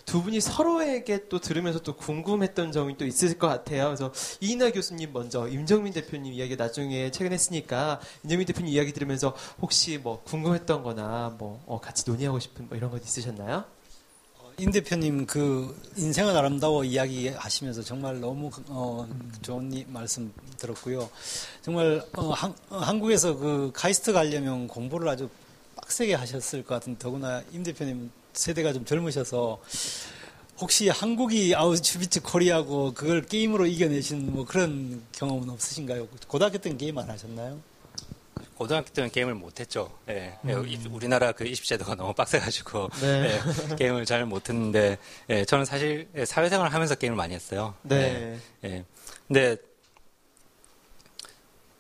두 분이 서로에게 또 들으면서 또 궁금했던 점이 또 있을 것 같아요. 그래서 이인하 교수님 먼저 임정민 대표님 이야기 나중에 최근에 했으니까 임정민 대표님 이야기 들으면서 혹시 뭐 궁금했던 거나 뭐 같이 논의하고 싶은 뭐 이런 것 있으셨나요? 임 대표님 그 인생은 아름다워 이야기 하시면서 정말 너무 좋은 말씀 들었고요. 정말 한국에서 그 카이스트 가려면 공부를 아주 빡세게 하셨을 것 같은, 더구나 임 대표님 세대가 좀 젊으셔서 혹시 한국이 아우슈비츠 코리아고 그걸 게임으로 이겨내신 뭐 그런 경험은 없으신가요? 고등학교 때는 게임 안 하셨나요? 고등학교 때는 게임을 못했죠. 예. 우리나라 그 20세대가 너무 빡세가지고 네. 예, 게임을 잘 못했는데 예, 저는 사실 사회생활을 하면서 게임을 많이 했어요. 네. 예. 근데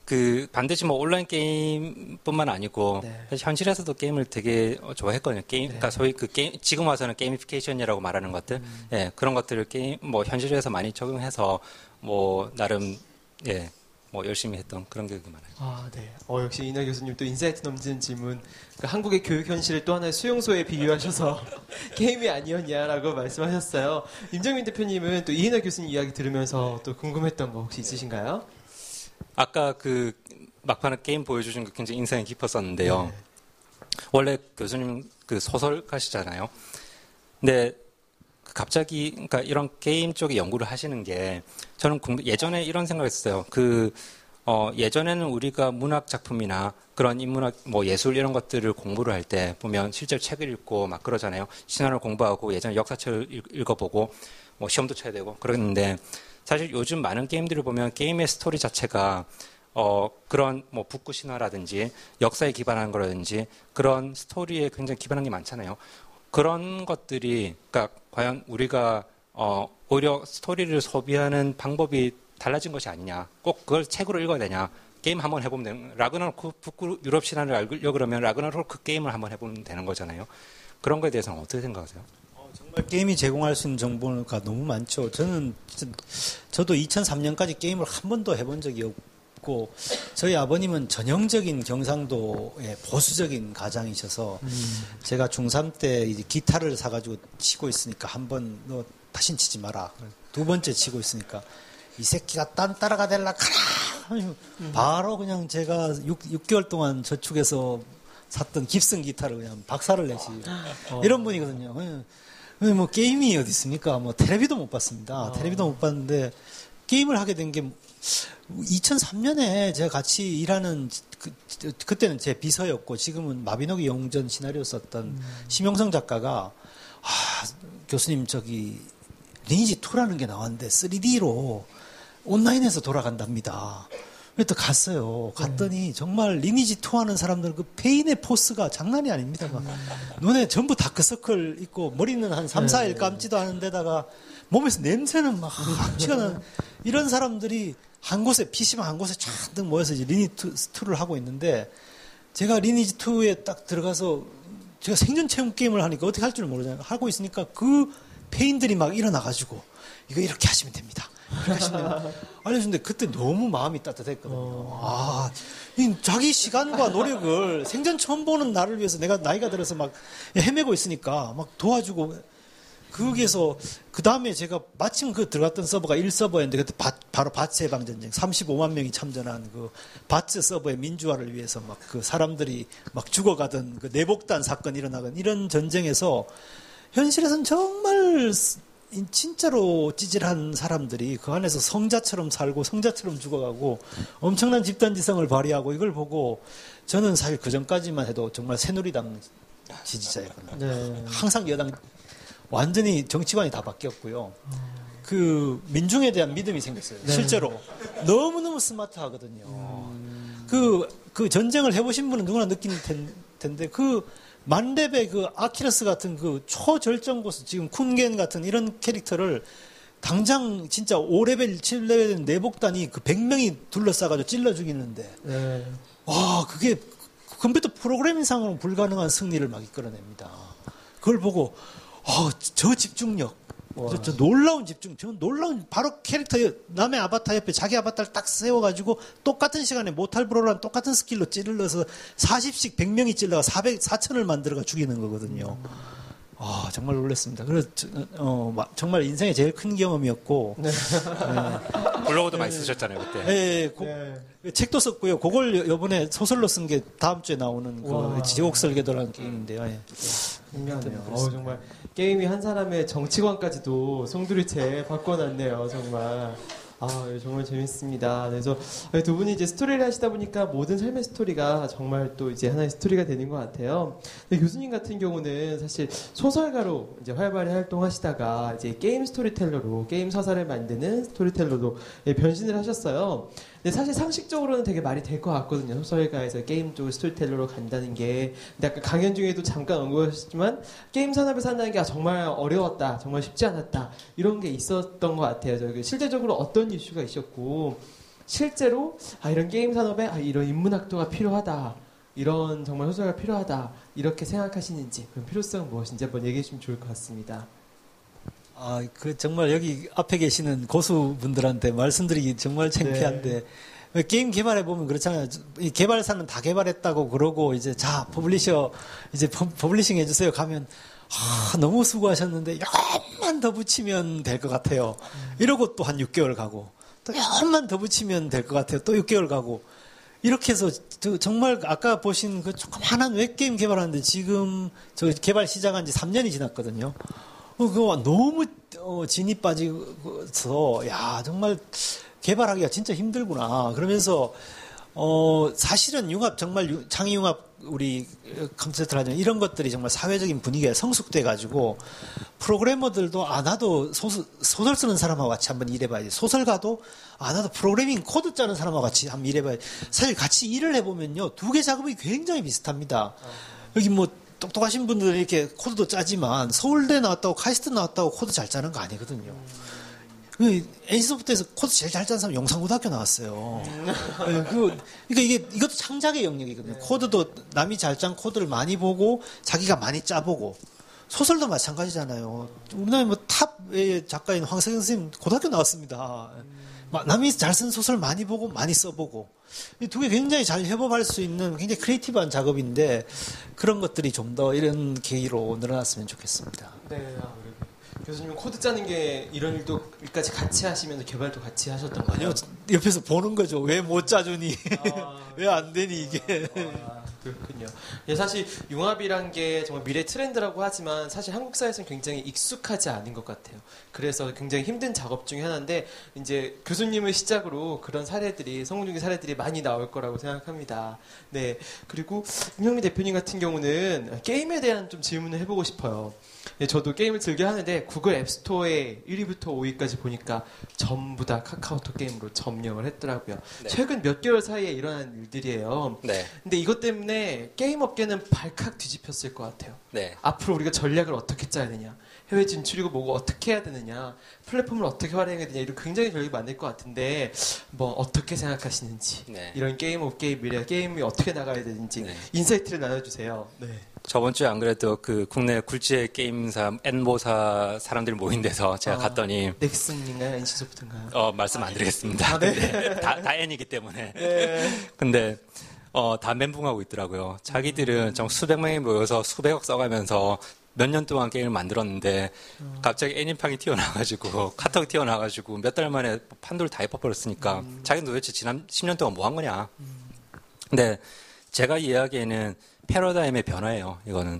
그 반드시 뭐 온라인 게임뿐만 아니고 네. 사실 현실에서도 게임을 되게 좋아했거든요. 게임, 네. 그러니까 소위 그 게임, 지금 와서는 게이미피케이션이라고 말하는 것들, 예, 그런 것들을 게임 뭐 현실에서 많이 적용해서 뭐 나름 예. 뭐 열심히 했던 그런 기억이 많아요. 아, 네. 역시 이인하 교수님 또 인사이트 넘치는 질문. 그러니까 한국의 교육 현실을 또 하나의 수용소에 비유하셔서 게임이 아니었냐라고 말씀하셨어요. 임정민 대표님은 또 이인하 교수님 이야기 들으면서 또 궁금했던 거 혹시 있으신가요? 아까 그 막판에 게임 보여주신 거 굉장히 인상이 깊었었는데요. 원래 교수님 그 소설가시잖아요. 근데 갑자기 그러니까 이런 게임 쪽에 연구를 하시는 게 저는 예전에 이런 생각했어요. 예전에는 우리가 문학 작품이나 그런 인문학 뭐 예술 이런 것들을 공부를 할 때 보면 실제로 책을 읽고 막 그러잖아요. 신화를 공부하고 예전에 역사책을 읽어보고 뭐 시험도 쳐야 되고 그랬는데 사실 요즘 많은 게임들을 보면 게임의 스토리 자체가 그런 뭐 북구 신화라든지 역사에 기반한 거라든지 그런 스토리에 굉장히 기반한 게 많잖아요. 그런 것들이, 그러니까 과연 우리가 오히려 스토리를 소비하는 방법이 달라진 것이 아니냐. 꼭 그걸 책으로 읽어야 되냐. 게임 한번 해보면 되는, 라그나로크 북구 유럽 신화를 알려고 그러면 라그나로크 게임을 한번 해보면 되는 거잖아요. 그런 거에 대해서는 어떻게 생각하세요? 정말 게임이 제공할 수 있는 정보가 너무 많죠. 저도 2003년까지 게임을 한 번도 해본 적이 없고, 저희 아버님은 전형적인 경상도의 보수적인 가장이셔서, 제가 중3 때 이제 기타를 사가지고 치고 있으니까 한 번 너 다신 치지 마라. 두 번째 치고 있으니까 이 새끼가 딴 따라가 될라 카라. 바로 그냥 제가 6개월 동안 저축해서 샀던 깁슨 기타를 그냥 박살을 내지. 이런 분이거든요. 뭐 게임이 어디 있습니까? 뭐 텔레비도 못 봤습니다. 텔레비도 못 봤는데 게임을 하게 된 게 2003년에 제가 같이 일하는 그때는 제 비서였고 지금은 마비노기 영웅전 시나리오 썼던 심영성 작가가 교수님 저기 리니지 2라는 게 나왔는데 3D로 온라인에서 돌아간답니다. 그래서 갔어요. 갔더니 정말 리니지 2 하는 사람들 그 페인의 포스가 장난이 아닙니다. 막 눈에 전부 다크서클 있고 머리는 한 3, 4일 감지도 하는 데다가 몸에서 냄새는 막 합치가 나는 이런 사람들이 한 곳에 PC방 한 곳에 쫙 모여서 이제 리니지 2를 하고 있는데 제가 리니지 2에 딱 들어가서 제가 생존 체험 게임을 하니까 어떻게 할 줄 모르잖아요. 하고 있으니까 그 페인들이 막 일어나가지고 이거 이렇게 하시면 됩니다. 알려주는데 그때 너무 마음이 따뜻했거든요. 자기 시간과 노력을 생전 처음 보는 나를 위해서 내가 나이가 들어서 막 헤매고 있으니까 막 도와주고 거기에서 그 다음에 제가 마침 그 들어갔던 서버가 1서버였는데 그때 바로 바츠 해방전쟁 35만 명이 참전한 그 바츠 서버의 민주화를 위해서 막 그 사람들이 막 죽어가던 그 내복단 사건 일어나건 이런 전쟁에서 현실에서는 정말 진짜로 찌질한 사람들이 그 안에서 성자처럼 살고 성자처럼 죽어가고 엄청난 집단지성을 발휘하고 이걸 보고 저는 사실 그 전까지만 해도 정말 새누리당 지지자였거든요. 네. 항상 여당 완전히 정치관이 다 바뀌었고요. 그 민중에 대한 믿음이 생겼어요. 네. 실제로 너무너무 스마트하거든요. 그 전쟁을 해보신 분은 누구나 느낄 텐데 그 만렙의 그 아키레스 같은 그 초절정 고수 지금 쿤겐 같은 이런 캐릭터를 당장 진짜 5레벨, 7레벨 내복단이 그 100명이 둘러싸가지고 찔러 죽이는데 네. 와 그게 컴퓨터 프로그래밍상으로 불가능한 승리를 막 이끌어냅니다. 그걸 보고 저 집중력, 저 놀라운 집중, 저 놀라운 바로 캐릭터 남의 아바타 옆에 자기 아바타를 딱 세워가지고 똑같은 시간에 모탈브로랑 똑같은 스킬로 찔러서 40씩 100명이 찔러가 4,000을 만들어가 죽이는 거거든요. 정말 놀랐습니다. 그래서 정말 인생의 제일 큰 경험이었고 네. 블로그도 많이 쓰셨잖아요 그때. 네. 책도 썼고요. 그걸 이번에 소설로 쓴 게 다음 주에 나오는 그 지옥 설계도라는 게임인데요. 예. 신기하네요. 정말 게임이 한 사람의 정치관까지도 송두리째 바꿔놨네요. 정말. 정말 재밌습니다. 그래서 두 분이 이제 스토리를 하시다 보니까 모든 삶의 스토리가 정말 또 이제 하나의 스토리가 되는 것 같아요. 근데 교수님 같은 경우는 사실 소설가로 이제 활발히 활동하시다가 이제 게임 스토리텔러로 게임 서사를 만드는 스토리텔러로 변신을 하셨어요. 근데 사실 상식적으로는 되게 말이 될 것 같거든요. 소설가에서 게임 쪽 스토리텔러로 간다는 게. 근데 아까 강연 중에도 잠깐 언급하셨지만 게임 산업에서 한다는 게 정말 어려웠다, 정말 쉽지 않았다 이런 게 있었던 것 같아요. 저희 실제적으로 어떤 이슈가 있었고 실제로 이런 게임 산업에 이런 인문학도가 필요하다, 이런 정말 소설가 필요하다 이렇게 생각하시는지, 그런 필요성은 무엇인지 한번 얘기해 주시면 좋을 것 같습니다. 정말 여기 앞에 계시는 고수분들한테 말씀드리기 정말 창피한데, 게임 개발해보면 그렇잖아요. 이 개발사는 다 개발했다고 그러고, 이제, 퍼블리셔, 이제 퍼블리싱 해주세요. 가면, 너무 수고하셨는데, 조금만 더 붙이면 될 것 같아요. 이러고 또 한 6개월 가고, 또 조금만 더 붙이면 될 것 같아요. 또 6개월 가고, 이렇게 해서, 정말 아까 보신 그 조그만한 웹게임 개발하는데, 지금 저 개발 시작한 지 3년이 지났거든요. 그거 너무 진이 빠져서 정말 개발하기가 진짜 힘들구나. 그러면서 사실은 정말 창의융합 우리 컴퓨터를 하잖아요. 이런 것들이 정말 사회적인 분위기에 성숙돼 가지고 프로그래머들도 나도 소설 쓰는 사람하고 같이 한번 일해봐야지. 소설가도 나도 프로그래밍 코드 짜는 사람하고 같이 한번 일해봐야지. 사실 같이 일을 해보면요, 두 개 작업이 굉장히 비슷합니다. 여기 똑똑하신 분들은 이렇게 코드도 짜지만 서울대 나왔다고 카이스트 나왔다고 코드 잘 짜는 거 아니거든요. NC소프트에서 코드 제일 잘 짜는 사람 영상고등학교 나왔어요. 그러니까 이것도 창작의 영역이거든요. 코드도 남이 잘 짠 코드를 많이 보고 자기가 많이 짜보고, 소설도 마찬가지잖아요. 우리나라 탑의 작가인 황석영 선생님 고등학교 나왔습니다. 남이 잘 쓴 소설 많이 보고 많이 써보고, 이 두 개 굉장히 잘 협업할 수 있는 굉장히 크리에이티브한 작업인데, 그런 것들이 좀 더 이런 계기로 늘어났으면 좋겠습니다. 네, 교수님 코드 짜는 게 이런 일까지 같이 하시면서 개발도 같이 하셨던 거예요? 아니요, 옆에서 보는 거죠. 왜 못 짜주니? 왜 안 되니 이게? 그렇군요. 사실 융합이란 게 정말 미래 트렌드라고 하지만 사실 한국 사회에서는 굉장히 익숙하지 않은 것 같아요. 그래서 굉장히 힘든 작업 중에 하나인데, 이제 교수님을 시작으로 그런 사례들이, 성공적인 사례들이 많이 나올 거라고 생각합니다. 네. 그리고 임영민 대표님 같은 경우는 게임에 대한 좀 질문을 해보고 싶어요. 저도 게임을 즐겨 하는데 구글 앱스토어에 1위부터 5위까지 보니까 전부 다 카카오톡 게임으로 점령을 했더라고요. 네. 최근 몇 개월 사이에 일어난 일들이에요. 네. 근데 이것 때문에 게임 업계는 발칵 뒤집혔을 것 같아요. 네. 앞으로 우리가 전략을 어떻게 짜야 되냐, 해외 진출이고 뭐고 어떻게 해야 되느냐, 플랫폼을 어떻게 활용해야 되냐, 이런 굉장히 전략이 많을 것 같은데 어떻게 생각하시는지, 네. 이런 게임 업계의 미래, 게임이 어떻게 나가야 되는지 인사이트를 나눠주세요. 네. 저번 주에 안 그래도 그 국내 굴지의 게임사 N모사 사람들이 모인 데서 제가 갔더니 넥슨인가요? NC소프트인가요? 말씀 안 드리겠습니다. 근데 다 N이기 때문에. 네. 근데 다 멘붕하고 있더라고요. 자기들은 정 수백 명이 모여서 수백억 써가면서 몇 년 동안 게임을 만들었는데 갑자기 애니팡이 튀어나와가지고 카톡이 튀어나와가지고 몇 달 만에 판도를 다 엎어버렸으니까 자기는 도대체 지난 10년 동안 뭐 한 거냐. 근데 제가 이야기에는 패러다임의 변화예요. 이거는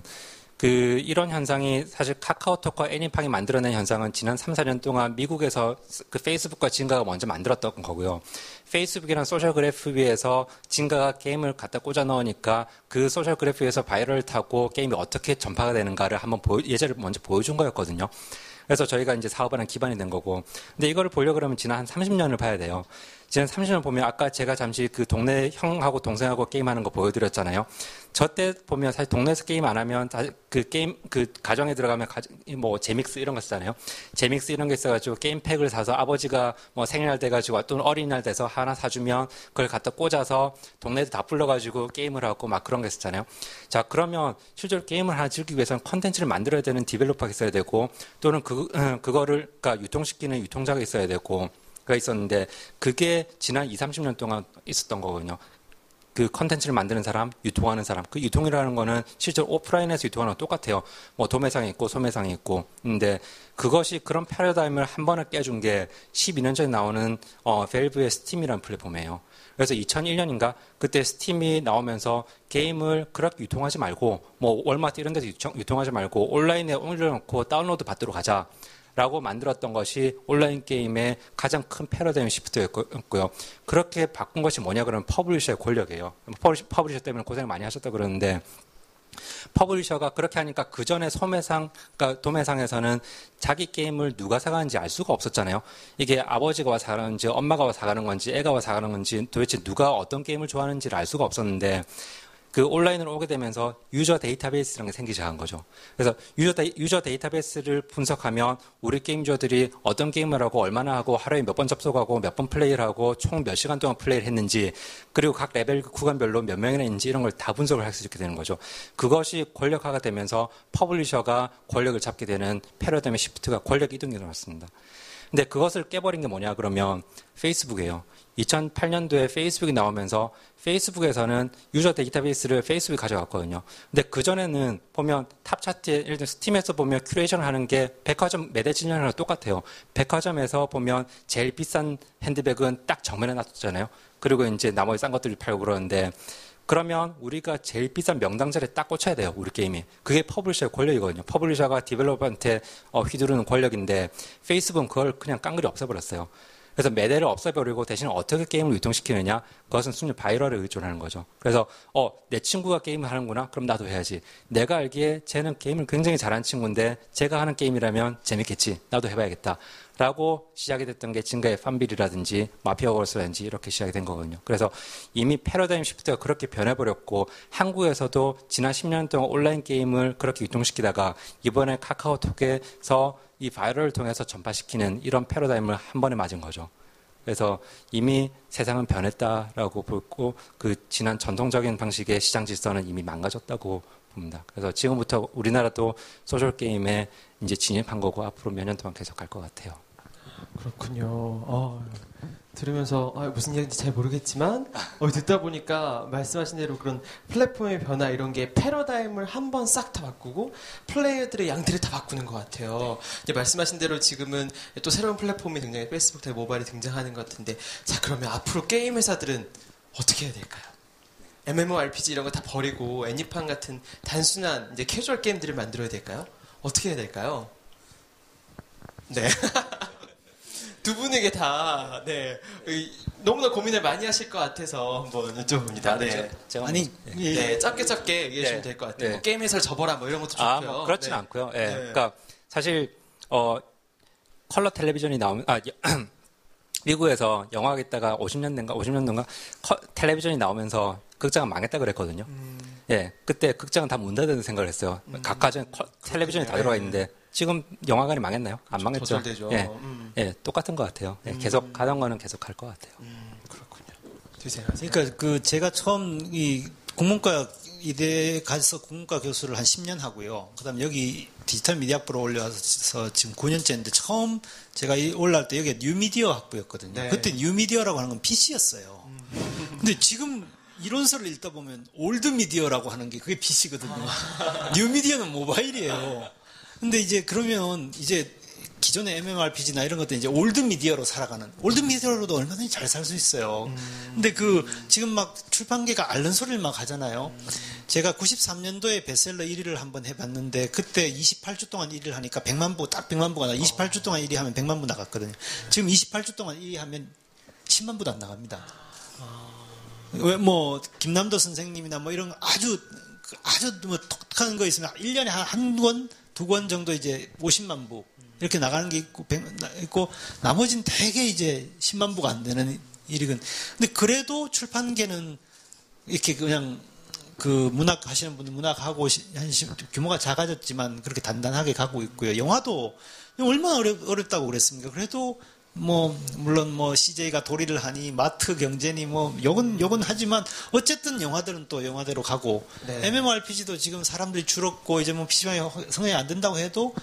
이런 현상이 사실 카카오톡과 애니팡이 만들어낸 현상은 지난 3, 4년 동안 미국에서 그 페이스북과 진가가 먼저 만들었던 거고요. 페이스북이란 소셜 그래프 위에서 진가가 게임을 갖다 꽂아 넣으니까 그 소셜 그래프 위에서 바이럴을 타고 게임이 어떻게 전파가 되는가를 한번 예제를 먼저 보여준 거였거든요. 그래서 저희가 이제 사업을 한 기반이 된 거고. 근데 이거를 보려고 그러면 지난 한 30년을 봐야 돼요. 지난 30년 보면 아까 제가 잠시 그 동네 형하고 동생하고 게임하는 거 보여드렸잖아요. 저 때 보면 사실 동네에서 게임 안 하면 그 게임, 가정에 들어가면 제믹스 이런 거 쓰잖아요. 제믹스 이런 게 있어가지고 게임팩을 사서 아버지가 생일날 돼가지고 또는 어린이날 돼서 하나 사주면 그걸 갖다 꽂아서 동네에서 다 불러가지고 게임을 하고 막 그런 거 있었잖아요. 자, 그러면 실제로 게임을 하나 즐기기 위해서는 컨텐츠를 만들어야 되는 디벨로퍼가 있어야 되고 또는 그거를 그러니까 유통시키는 유통자가 있어야 되고 가 있었는데 그게 지난 20, 30년 동안 있었던 거거든요. 그 컨텐츠를 만드는 사람, 유통하는 사람. 그 유통이라는 거는 실제로 오프라인에서 유통하는 거 똑같아요. 뭐 도매상이 있고 소매상이 있고. 근데 그것이 그런 패러다임을 한 번에 깨준 게 12년 전에 나오는 밸브의 스팀이라는 플랫폼이에요. 그래서 2001년인가 그때 스팀이 나오면서 게임을 그렇게 유통하지 말고 뭐 월마트 이런 데서 유통하지 말고 온라인에 올려놓고 다운로드 받도록 하자. 라고 만들었던 것이 온라인 게임의 가장 큰 패러다임 시프트였고요. 그렇게 바꾼 것이 뭐냐 그러면 퍼블리셔의 권력이에요. 퍼블리셔 때문에 고생을 많이 하셨다 그러는데 퍼블리셔가 그렇게 하니까 그 전에 소매상, 그러니까 도매상에서는 자기 게임을 누가 사가는지 알 수가 없었잖아요. 이게 아버지가 와 사가는지 엄마가 와 사가는 건지 애가 와 사가는 건지 도대체 누가 어떤 게임을 좋아하는지를 알 수가 없었는데 그 온라인으로 오게 되면서 유저 데이터베이스라는 게 생기기 시작한 거죠. 그래서 유저 데이터베이스를 분석하면 우리 게임 유저들이 어떤 게임을 하고 얼마나 하고 하루에 몇 번 접속하고 몇 번 플레이를 하고 총 몇 시간 동안 플레이를 했는지 그리고 각 레벨 구간별로 몇 명이나 있는지 이런 걸 다 분석을 할 수 있게 되는 거죠. 그것이 권력화가 되면서 퍼블리셔가 권력을 잡게 되는 패러다임의 시프트가 권력 이동이 일어났습니다. 근데 그것을 깨버린 게 뭐냐 그러면 페이스북이에요. 2008년도에 페이스북이 나오면서 페이스북에서는 유저 데이터베이스를 페이스북이 가져갔거든요. 근데 그전에는 보면 탑 차트에 예를 들어 스팀에서 보면 큐레이션 하는 게 백화점 매대 진열하는 똑같아요. 백화점에서 보면 제일 비싼 핸드백은 딱 정면에 놔뒀잖아요. 그리고 이제 나머지 싼 것들을 팔고 그러는데 그러면 우리가 제일 비싼 명당 자리에 딱 꽂혀야 돼요. 우리 게임이. 그게 퍼블리셔의 권력이거든요. 퍼블리셔가 디벨로퍼한테 휘두르는 권력인데 페이스북은 그걸 그냥 깡그리 없애버렸어요. 그래서 매대를 없애버리고 대신 어떻게 게임을 유통시키느냐? 그것은 순전히 바이럴에 의존하는 거죠. 그래서 내 친구가 게임을 하는구나? 그럼 나도 해야지. 내가 알기에 쟤는 게임을 굉장히 잘하는 친구인데 제가 하는 게임이라면 재밌겠지. 나도 해봐야겠다. 라고 시작이 됐던 게 진가의 팜빌이라든지 마피아 월스라든지 이렇게 시작이 된 거거든요. 그래서 이미 패러다임 시프트가 그렇게 변해버렸고 한국에서도 지난 10년 동안 온라인 게임을 그렇게 유통시키다가 이번에 카카오톡에서 이 바이럴을 통해서 전파시키는 이런 패러다임을 한 번에 맞은 거죠. 그래서 이미 세상은 변했다라고 보고 그 지난 전통적인 방식의 시장 질서는 이미 망가졌다고 봅니다. 그래서 지금부터 우리나라도 소셜 게임에 이제 진입한 거고 앞으로 몇 년 동안 계속 갈 것 같아요. 그렇군요. 들으면서 무슨 얘기인지 잘 모르겠지만 듣다 보니까 말씀하신 대로 그런 플랫폼의 변화 이런 게 패러다임을 한번 싹 다 바꾸고 플레이어들의 양태를 다 바꾸는 것 같아요. 이제 말씀하신 대로 지금은 또 새로운 플랫폼이 등장해 페이스북, 모바일이 등장하는 것 같은데 자 그러면 앞으로 게임 회사들은 어떻게 해야 될까요? MMORPG 이런 거 다 버리고 애니팡 같은 단순한 이제 캐주얼 게임들을 만들어야 될까요? 어떻게 해야 될까요? 네. 두 분에게 다, 네. 너무나 고민을 많이 하실 것 같아서 한번 여쭤봅니다. 네. 네. 짧게 얘기해 주시면 될 것 같아요. 네. 뭐 게임 회사를 접어라 뭐 이런 것도 좋고요. 뭐 그렇진 네. 않고요. 네. 네. 그러니까 사실, 컬러 텔레비전이 나오면, 미국에서 영화가 있다가 50년도인가 텔레비전이 나오면서 극장은 망했다 그랬거든요. 예. 그때 극장은 다 문 닫는 생각을 했어요. 각 가정 텔레비전이 다 들어가 있는데 지금 영화관이 망했나요? 안 망했죠. 조절되죠. 예. 예, 똑같은 것 같아요. 예, 계속 가던 거는 계속 갈 것 같아요. 그렇군요. 그러니까 제가 처음 이 국문과 이대 가서 국문과 교수를 한 10년 하고요. 그다음 여기 디지털 미디어 학부로 올려서 지금 9년째인데 처음 제가 올라올 때 여기가 뉴미디어 학부였거든요. 네. 그때 뉴미디어라고 하는 건 PC였어요. 근데 지금 이론서를 읽다 보면 올드미디어라고 하는 게 그게 PC거든요. 뉴미디어는 모바일이에요. 근데 이제 그러면 이제 기존의 MMORPG나 이런 것들 이제 올드미디어로 살아가는 올드미디어로도 얼마든지 잘 살 수 있어요. 근데 지금 막 출판계가 앓는 소리를 막 하잖아요. 제가 93년도에 베스트셀러 1위를 한번 해봤는데 그때 28주 동안 1위를 하니까 100만 부, 딱 100만 부가 28주 동안 1위 하면 100만 부 나갔거든요. 지금 28주 동안 1위 하면 10만 부도 안 나갑니다. 왜 뭐 김남도 선생님이나 뭐 이런 아주 뭐 독특한 거 있으면 1년에 한 권, 두 권 정도 이제 50만 부 이렇게 나가는 게 있고 나머지는 대개 이제 10만 부가 안 되는 일이건. 근데 그래도 출판계는 이렇게 그냥 그 문학 하시는 분들 문학하고 규모가 작아졌지만 그렇게 단단하게 가고 있고요. 영화도 얼마나 어렵다고 그랬습니까? 그래도 뭐 물론 뭐 CJ가 도리를 하니 마트 경제니 뭐 욕은 하지만 어쨌든 영화들은 또 영화대로 가고 네. MMORPG도 지금 사람들이 줄었고 이제 뭐 PC방에 성행이 안 된다고 해도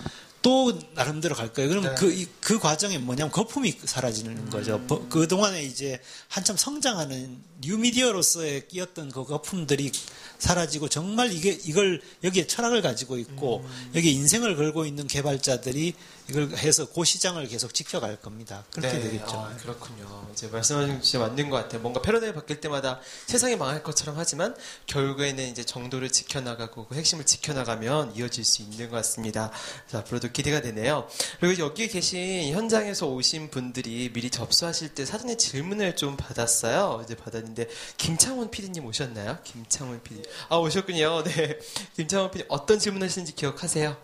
또 나름대로 갈 거예요. 그러면 그 과정에 뭐냐면 거품이 사라지는 거죠. 그동안에 이제 한참 성장하는 뉴미디어로서의 끼었던 그 거품들이 사라지고 정말 이걸 여기에 철학을 가지고 있고 여기에 인생을 걸고 있는 개발자들이 이걸 해서 그 시장을 계속 지켜갈 겁니다. 그렇게 되겠죠. 그렇군요. 이제 말씀하신 진짜 맞는 것 같아요. 뭔가 패러다임이 바뀔 때마다 세상이 망할 것처럼 하지만 결국에는 이제 정도를 지켜나가고 그 핵심을 지켜나가면 이어질 수 있는 것 같습니다. 그래서 앞으로도 기대가 되네요. 그리고 여기 계신 현장에서 오신 분들이 미리 접수하실 때 사전에 질문을 좀 받았어요. 이제 받았는데 김창훈 PD님 오셨나요? 김창훈 PD. 오셨군요. 네. 김창훈 PD 어떤 질문하시는지 기억하세요?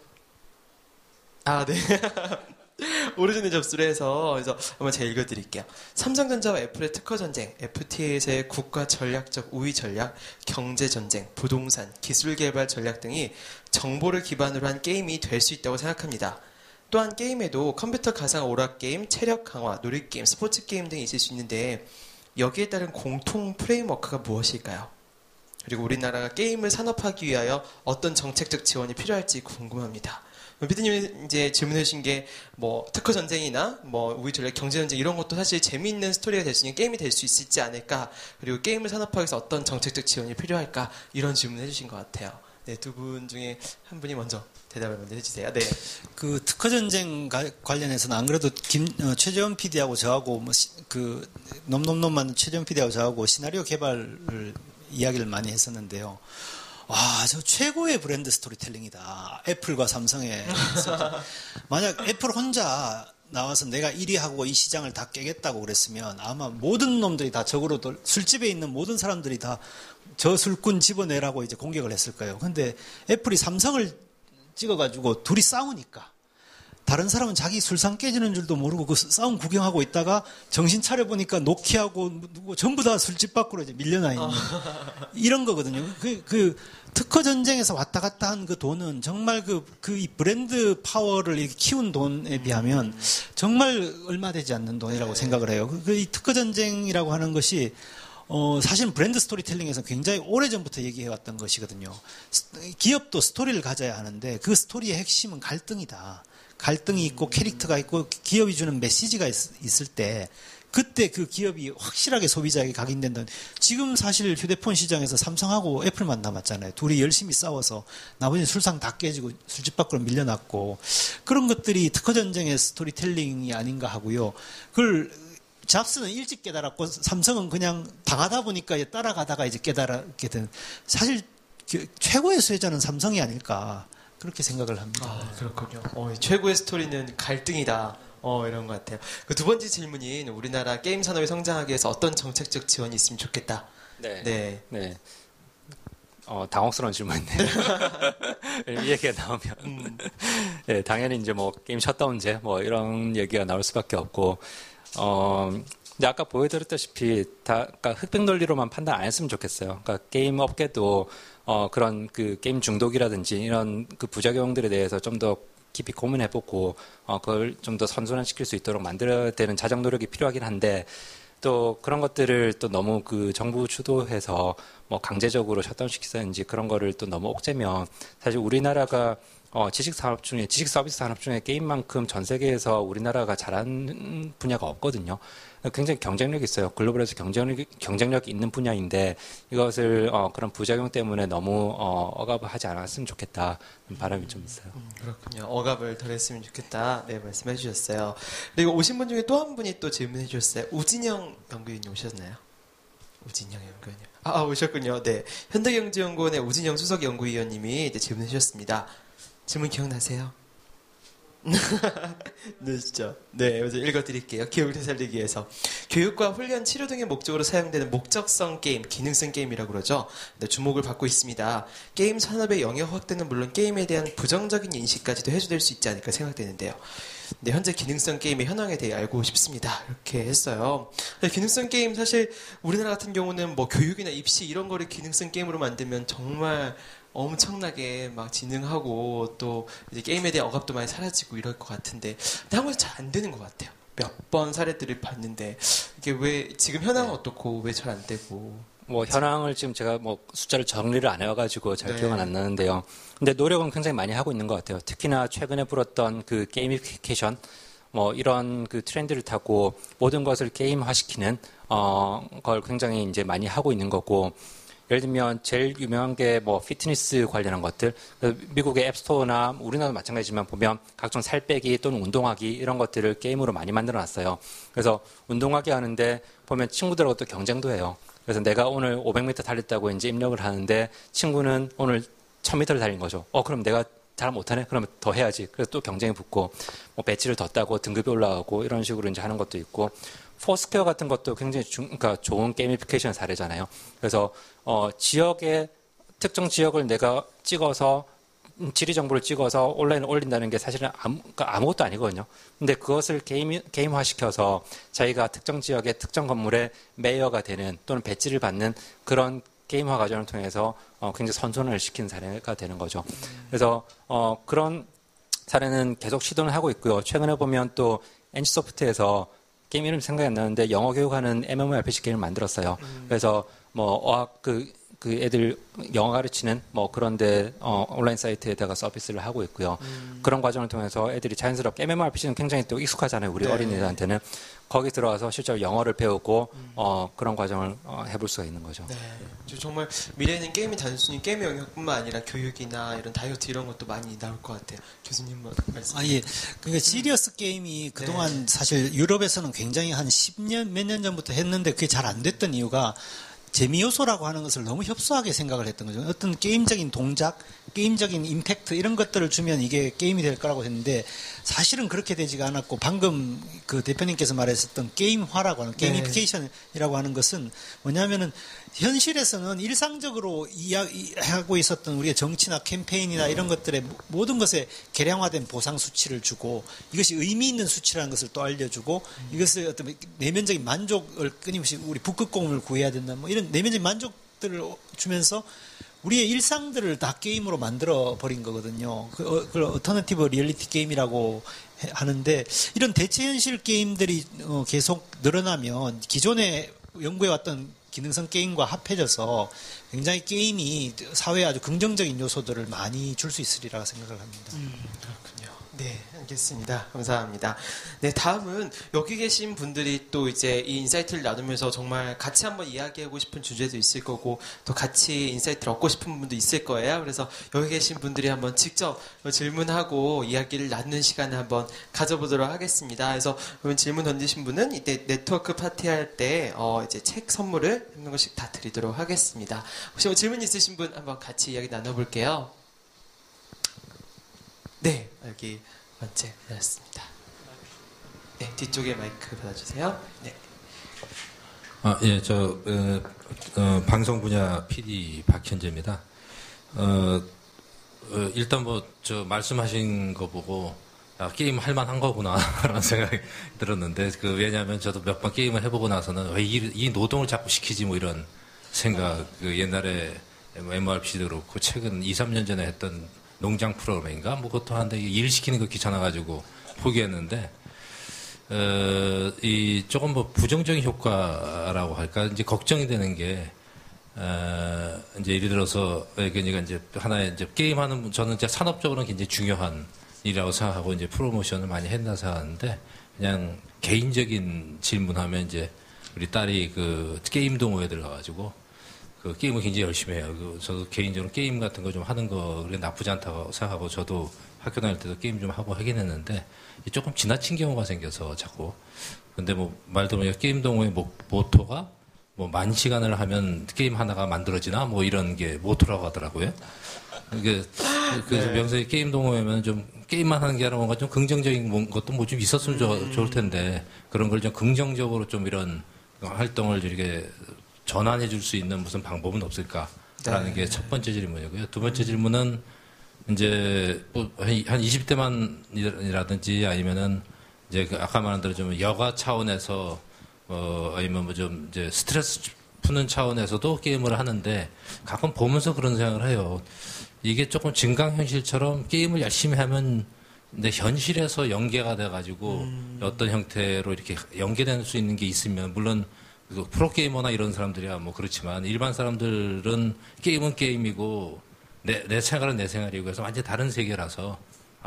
네. 오래전에 접수를 해서 그래서 한번 제가 읽어드릴게요. 삼성전자와 애플의 특허 전쟁, FTA에서의 국가 전략적 우위 전략, 경제 전쟁, 부동산, 기술 개발 전략 등이 정보를 기반으로 한 게임이 될 수 있다고 생각합니다. 또한 게임에도 컴퓨터 가상 오락 게임, 체력 강화, 놀이 게임, 스포츠 게임 등이 있을 수 있는데 여기에 따른 공통 프레임워크가 무엇일까요? 그리고 우리나라가 게임을 산업화하기 위하여 어떤 정책적 지원이 필요할지 궁금합니다. 피디님이 이제 질문해 주신 게 뭐 특허 전쟁이나 뭐 우리 전략 경제 전쟁 이런 것도 사실 재미있는 스토리가 될 수 있는 게임이 될 수 있지 않을까, 그리고 게임을 산업화하기 위해서 어떤 정책적 지원이 필요할까, 이런 질문을 해주신 것 같아요. 네, 두 분 중에 한 분이 먼저 대답을 먼저 해주세요. 네. 그 특허 전쟁 관련해서는 안 그래도 최재원 PD하고 저하고 넘넘넘 만든 최재원 PD하고 저하고 시나리오 개발을 이야기를 많이 했었는데요. 저 최고의 브랜드 스토리텔링이다. 애플과 삼성의. 만약 애플 혼자 나와서 내가 1위 하고 이 시장을 다 깨겠다고 그랬으면 아마 모든 놈들이 다 적으로 술집에 있는 모든 사람들이 다 저 술꾼 집어내라고 이제 공격을 했을 거예요. 근데 애플이 삼성을 찍어가지고 둘이 싸우니까 다른 사람은 자기 술상 깨지는 줄도 모르고 그 싸움 구경하고 있다가 정신 차려보니까 노키하고 누구 전부 다 술집 밖으로 이제 밀려나 있는 이런 거거든요. 그 특허 전쟁에서 왔다 갔다 한 그 돈은 정말 이 브랜드 파워를 이렇게 키운 돈에 비하면 정말 얼마 되지 않는 돈이라고 생각을 해요. 이 특허 전쟁이라고 하는 것이 사실은 브랜드 스토리텔링에서 굉장히 오래전부터 얘기해왔던 것이거든요. 기업도 스토리를 가져야 하는데 그 스토리의 핵심은 갈등이다. 갈등이 있고 캐릭터가 있고 기업이 주는 메시지가 있을 때 그때 그 기업이 확실하게 소비자에게 각인된다는. 지금 사실 휴대폰 시장에서 삼성하고 애플만 남았잖아요. 둘이 열심히 싸워서 나머지 술상 다 깨지고 술집 밖으로 밀려났고, 그런 것들이 특허 전쟁의 스토리텔링이 아닌가 하고요. 그걸 잡스는 일찍 깨달았고 삼성은 그냥 당하다 보니까 따라가다가 이제 깨달았게 된, 사실 최고의 수혜자는 삼성이 아닐까 그렇게 생각을 합니다. 그렇군요. 최고의 스토리는 갈등이다. 이런 것 같아요. 그 두 번째 질문인 우리나라 게임 산업이 성장하기 위해서 어떤 정책적 지원이 있으면 좋겠다. 네. 당혹스러운 질문이네요. 이 얘기가 나오면 네, 당연히 이제 뭐 게임 셧다운제 뭐 이런 얘기가 나올 수밖에 없고, 근데 아까 보여드렸다시피 그러니까 흑백 논리로만 판단 안 했으면 좋겠어요. 그러니까 게임 업계도 그런 그 게임 중독이라든지 이런 그 부작용들에 대해서 좀 더 깊이 고민해보고 그걸 좀 더 선순환시킬 수 있도록 만들어야 되는 자정 노력이 필요하긴 한데, 또 그런 것들을 또 너무 그 정부 주도해서 뭐 강제적으로 셧다운시키는지 그런 거를 또 너무 옥죄면 사실 우리나라가 지식 서비스 산업 중에 게임만큼 전 세계에서 우리나라가 잘하는 분야가 없거든요. 굉장히 경쟁력이 있어요. 글로벌에서 경쟁력이 있는 분야인데 이것을 그런 부작용 때문에 너무 억압을 하지 않았으면 좋겠다 바람이 좀 있어요. 그렇군요. 억압을 덜 했으면 좋겠다. 네, 말씀해 주셨어요. 그리고 오신 분 중에 또 한 분이 또 질문해 주셨어요. 우진영 연구위원님 오셨나요? 우진영 연구위원님. 오셨군요. 네. 현대경제연구원의 우진영 수석연구위원님이 이제 질문해 주셨습니다. 질문 기억나세요? 네, 진짜. 네, 먼저 읽어드릴게요. 기억을 되살리기 위해서. 교육과 훈련, 치료 등의 목적으로 사용되는 목적성 게임, 기능성 게임이라고 그러죠. 네, 주목을 받고 있습니다. 게임 산업의 영역 확대는 물론 게임에 대한 부정적인 인식까지도 해소될 수 있지 않을까 생각되는데요. 네, 현재 기능성 게임의 현황에 대해 알고 싶습니다. 이렇게 했어요. 네, 기능성 게임 사실 우리나라 같은 경우는 뭐 교육이나 입시 이런 거를 기능성 게임으로 만들면 정말 엄청나게 막 진흥하고 또 이제 게임에 대한 억압도 많이 사라지고 이럴 것 같은데, 근데 한국에서 잘 안 되는 것 같아요. 몇 번 사례들을 봤는데 이게 왜 지금 현황은 어떻고 왜 잘 안 되고? 뭐 현황을 지금 제가 뭐 숫자를 정리를 안 해와가지고 잘 네. 기억은 안 나는데요. 근데 노력은 굉장히 많이 하고 있는 것 같아요. 특히나 최근에 불었던 그 게이미피케이션 뭐 이런 그 트렌드를 타고 모든 것을 게임화시키는 걸 굉장히 이제 많이 하고 있는 거고. 예를 들면 제일 유명한 게 뭐 피트니스 관련한 것들. 미국의 앱스토어나 우리나라도 마찬가지지만 보면 각종 살 빼기 또는 운동하기 이런 것들을 게임으로 많이 만들어 놨어요. 그래서 운동하기 하는데 보면 친구들하고 또 경쟁도 해요. 그래서 내가 오늘 500m 달렸다고 이제 입력을 하는데 친구는 오늘 1000m를 달린 거죠. 그럼 내가 잘 못하네? 그러면 더 해야지. 그래서 또 경쟁이 붙고 뭐 배지를 더 따고 등급이 올라가고 이런 식으로 이제 하는 것도 있고 포스퀘어 같은 것도 굉장히 그러니까 좋은 게이미피케이션 사례잖아요. 그래서 지역의 특정 지역을 내가 찍어서 지리 정보를 찍어서 온라인에 올린다는 게 사실은 그러니까 아무것도 아니거든요. 근데 그것을 게임화시켜서 자기가 특정 지역의 특정 건물의 메이어가 되는 또는 배지를 받는 그런 게임화 과정을 통해서 굉장히 선전을 시킨 사례가 되는 거죠. 그래서 그런 사례는 계속 시도를 하고 있고요. 최근에 보면 또 NC소프트에서 게임 이름 생각이 안 나는데 영어 교육하는 MMORPG 게임을 만들었어요. 그래서 뭐 어학 그 애들 영어 가르치는 뭐 그런데 온라인 사이트에다가 서비스를 하고 있고요. 그런 과정을 통해서 애들이 자연스럽게 MMORPG는 굉장히 또 익숙하잖아요. 우리 네. 어린이들한테는 거기 들어와서 실제로 영어를 배우고 그런 과정을 해볼 수가 있는 거죠. 네. 정말 미래에는 게임이 단순히 게임의 영역뿐만 아니라 교육이나 이런 다이어트 이런 것도 많이 나올 것 같아요. 교수님 말씀. 예. 그러니까 시리어스 게임이 그동안 사실 유럽에서는 굉장히 한 10년, 몇 년 전부터 했는데 그게 잘 안 됐던 이유가 재미 요소라고 하는 것을 너무 협소하게 생각을 했던 거죠. 어떤 게임적인 동작, 게임적인 임팩트 이런 것들을 주면 이게 게임이 될 거라고 했는데 사실은 그렇게 되지가 않았고 방금 그 대표님께서 말했었던 게임화라고 하는 게이미피케이션이라고 하는 것은 뭐냐면은 현실에서는 일상적으로 이야기하고 있었던 우리의 정치나 캠페인이나 이런 것들의 모든 것에 계량화된 보상 수치를 주고 이것이 의미 있는 수치라는 것을 또 알려주고 이것을 어떤 내면적인 만족을 끊임없이 우리 북극곰을 구해야 된다 뭐 이런 내면적인 만족들을 주면서 우리의 일상들을 다 게임으로 만들어 버린 거거든요. 그걸 어터너티브 리얼리티 게임이라고 하는데 이런 대체 현실 게임들이 계속 늘어나면 기존에 연구해왔던 기능성 게임과 합해져서 굉장히 게임이 사회에 아주 긍정적인 요소들을 많이 줄 수 있으리라 생각을 합니다. 그렇군요. 네, 알겠습니다. 감사합니다. 네, 다음은 여기 계신 분들이 또 이제 이 인사이트를 나누면서 정말 같이 한번 이야기하고 싶은 주제도 있을 거고 또 같이 인사이트를 얻고 싶은 분도 있을 거예요. 그래서 여기 계신 분들이 한번 직접 질문하고 이야기를 나누는 시간을 한번 가져보도록 하겠습니다. 그래서 질문 던지신 분은 이때 네트워크 파티할 때 이제 책 선물을 한 번씩 다 드리도록 하겠습니다. 혹시 뭐 질문 있으신 분 한번 같이 이야기 나눠볼게요. 네, 여기 번째 받았습니다. 네, 뒤쪽에 마이크 받아주세요. 네. 예, 방송 분야 PD 박현재입니다. 일단 말씀하신 거 보고, 게임 할만한 거구나, 라는 생각이 들었는데, 왜냐면 저도 몇 번 게임을 해보고 나서는 왜 이 노동을 자꾸 시키지, 뭐 이런 생각, 옛날에 MMORPG도 그렇고, 최근 2, 3년 전에 했던 농장 프로그램인가? 뭐 그것도 하는데 일 시키는 거 귀찮아가지고 포기했는데, 조금 부정적인 효과라고 할까? 이제 걱정이 되는 게, 이제 예를 들어서, 그러니까 이제 하나의 이제 게임하는, 저는 이제 산업적으로는 굉장히 중요한 일이라고 생각하고 이제 프로모션을 많이 했나 생각하는데, 그냥 개인적인 질문하면 이제 우리 딸이 게임 동호회 들어가가지고, 게임을 굉장히 열심히 해요. 저도 개인적으로 게임 같은 거 좀 하는 거 그래 나쁘지 않다고 생각하고 저도 학교 다닐 때도 게임 좀 하고 하긴 했는데 조금 지나친 경우가 생겨서 자꾸. 근데 말 들어보니까 게임 동호회 모토가 10,000시간을 하면 게임 하나가 만들어지나 뭐 이런 게 모토라고 하더라고요. 그래서 명색이 게임 동호회면 좀 게임만 하는 게 아니라 뭔가 좀 긍정적인 것도 좀 있었으면 좋을 텐데 그런 걸 좀 긍정적으로 좀 이런 활동을 이렇게 전환해 줄 수 있는 무슨 방법은 없을까라는 게 첫 번째 질문이고요. 두 번째 질문은 이제 한 20대만이라든지 아니면은 이제 아까 말한 대로 좀 여가 차원에서 아니면 좀 이제 스트레스 푸는 차원에서도 게임을 하는데 가끔 보면서 그런 생각을 해요. 이게 조금 증강현실처럼 게임을 열심히 하면 근데 현실에서 연계가 돼가지고 어떤 형태로 이렇게 연계될 수 있는 게 있으면 물론 프로게이머나 이런 사람들이야 뭐 그렇지만 일반 사람들은 게임은 게임이고 내 생활은 내 생활이고 해서 완전히 다른 세계라서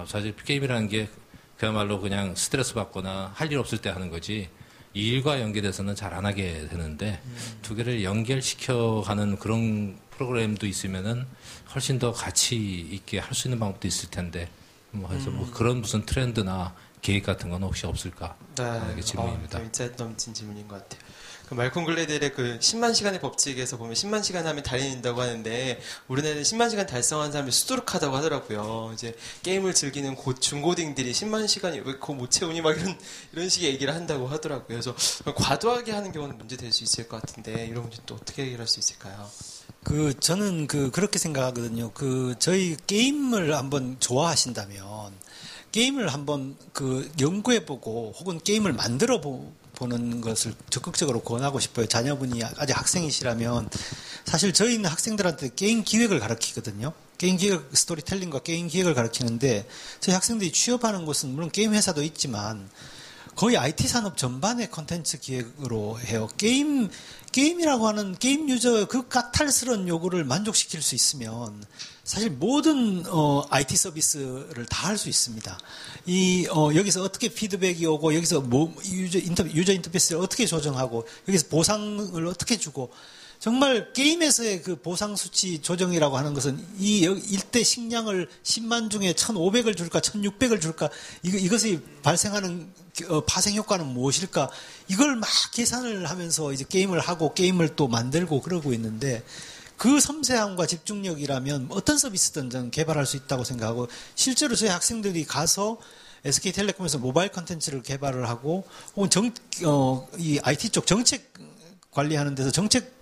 사실 게임이라는 게 그야말로 그냥 스트레스 받거나 할 일 없을 때 하는 거지 이 일과 연계돼서는 잘 안 하게 되는데 두 개를 연결시켜가는 그런 프로그램도 있으면은 훨씬 더 가치 있게 할 수 있는 방법도 있을 텐데 뭐 해서 뭐 그런 무슨 트렌드나 계획 같은 건 혹시 없을까 하는 게 질문입니다. 인사이트 넘친 질문인 것 같아요. 그 말콤 글래델의 그 10만 시간의 법칙에서 보면 10만 시간 하면 달인인다고 하는데 우리나라는 10만 시간 달성한 사람이 수두룩하다고 하더라고요. 이제 게임을 즐기는 중고딩들이 10만 시간이 왜 그거 못 채우니 막 이런 식의 얘기를 한다고 하더라고요. 그래서 과도하게 하는 경우는 문제 될 수 있을 것 같은데 이런 문제 또 어떻게 해결할 수 있을까요? 저는 그렇게 생각하거든요. 저희 게임을 한번 좋아하신다면 게임을 한번 연구해보고 혹은 게임을 만들어 보는 것을 적극적으로 권하고 싶어요. 자녀분이 아직 학생이시라면 사실 저희는 학생들한테 게임 기획을 가르치거든요. 게임 기획, 스토리텔링과 게임 기획을 가르치는데 저희 학생들이 취업하는 곳은 물론 게임 회사도 있지만 거의 IT 산업 전반의 콘텐츠 기획으로 해요. 게임이라고 하는 게임 유저의 그 까탈스러운 요구를 만족시킬 수 있으면 사실 모든 IT 서비스를 다 할 수 있습니다. 여기서 어떻게 피드백이 오고 여기서 유저 인터페이스를 어떻게 조정하고 여기서 보상을 어떻게 주고 정말 게임에서의 그 보상 수치 조정이라고 하는 것은 일대 식량을 10만 중에 1,500을 줄까 1,600을 줄까 이것이 발생하는 파생 효과는 무엇일까 이걸 막 계산을 하면서 이제 게임을 하고 게임을 또 만들고 그러고 있는데 그 섬세함과 집중력이라면 어떤 서비스든 저는 개발할 수 있다고 생각하고 실제로 저희 학생들이 가서 SK텔레콤에서 모바일 컨텐츠를 개발을 하고 혹은 이 IT 쪽 정책 관리하는 데서 정책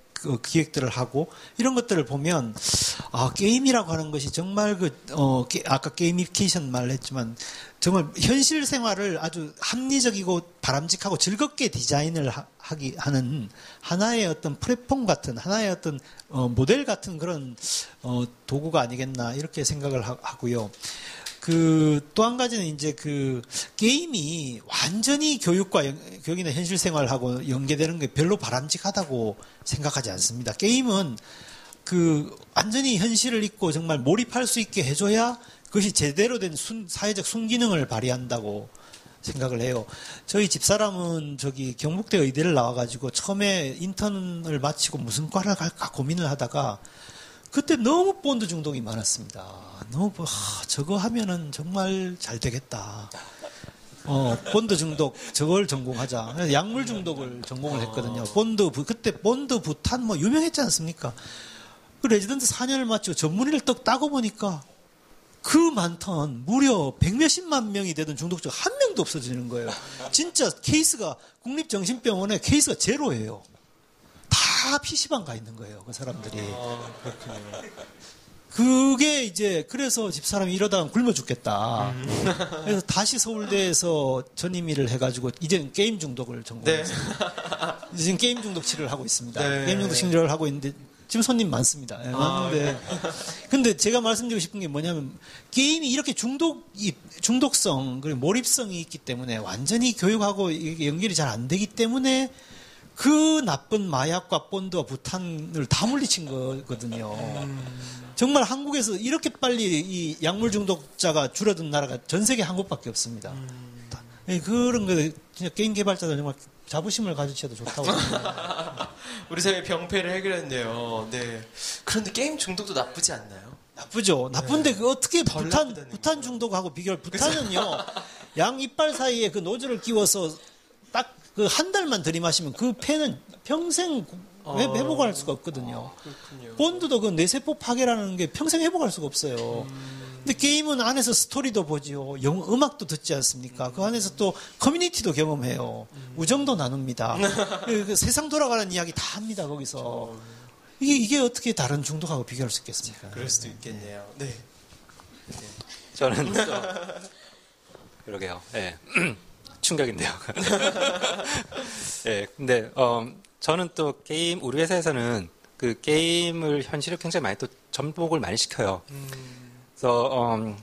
기획들을 하고 이런 것들을 보면 게임이라고 하는 것이 정말 아까 게이미피케이션 말했지만 정말 현실 생활을 아주 합리적이고 바람직하고 즐겁게 디자인을 하는 하나의 어떤 플랫폼 같은 하나의 어떤 모델 같은 그런 도구가 아니겠나 이렇게 생각을 하고요. 또 한 가지는 이제 게임이 완전히 교육이나 현실 생활하고 연계되는 게 별로 바람직하다고 생각하지 않습니다. 게임은 완전히 현실을 잊고 정말 몰입할 수 있게 해줘야 그것이 제대로 된 사회적 순기능을 발휘한다고 생각을 해요. 저희 집사람은 경북대 의대를 나와가지고 처음에 인턴을 마치고 무슨 과를 갈까 고민을 하다가 그때 너무 본드 중독이 많았습니다. 저거 하면은 정말 잘 되겠다. 본드 중독, 저걸 전공하자. 약물 중독을 전공을 했거든요. 그때 본드, 부탄 유명했지 않습니까? 레지던트 4년을 마치고 전문의를 딱 따고 보니까 그 많던 무려 100몇십만 명이 되던 중독자가 한 명도 없어지는 거예요. 진짜 케이스가 국립정신병원에 케이스가 제로예요. 다 PC방 가 있는 거예요, 그 사람들이. 그렇군요. 그게 이제 그래서 집사람이 이러다가 굶어 죽겠다. 그래서 다시 서울대에서 전임의를 해가지고 이제는 게임 중독을 전공했습니다. 네. 지금 게임 중독 치료를 하고 있습니다. 네. 게임 중독 치료를 하고 있는데 지금 손님 많습니다. 네, 많은데 근데 제가 말씀드리고 싶은 게 뭐냐면 게임이 이렇게 중독성 그리고 몰입성이 있기 때문에 완전히 교육하고 이게 연결이 잘 안 되기 때문에 그 나쁜 마약과 본드와 부탄을 다 물리친 거거든요. 정말 한국에서 이렇게 빨리 이 약물 중독자가 줄어든 나라가 전 세계 한국밖에 없습니다. 그런 거 진짜 게임 개발자들 정말 자부심을 가지셔도 좋다고 생각합니다. 우리 사회 병폐를 해결했네요. 네. 그런데 게임 중독도 나쁘지 않나요? 나쁘죠. 나쁜데 그 어떻게 부탄 중독하고 부탄은요. 양 이빨 사이에 그 노즐을 끼워서 딱 그 한 달만 들이마시면 그 폐는 평생 회복할 수가 없거든요. 본드도 그 뇌세포 파괴라는 게 평생 회복할 수가 없어요. 근데 게임은 안에서 스토리도 보지요. 음악도 듣지 않습니까? 그 안에서 또 커뮤니티도 경험해요. 우정도 나눕니다. 그 세상 돌아가는 이야기 다 합니다, 거기서. 이게 어떻게 다른 중독하고 비교할 수 있겠습니까? 그럴 수도 있겠네요. 네. 저는 그러게요. 네. 충격인데요. 네, 근데 저는 또 우리 회사에서는 그 게임을 현실에 굉장히 많이 또 접목을 많이 시켜요. 그래서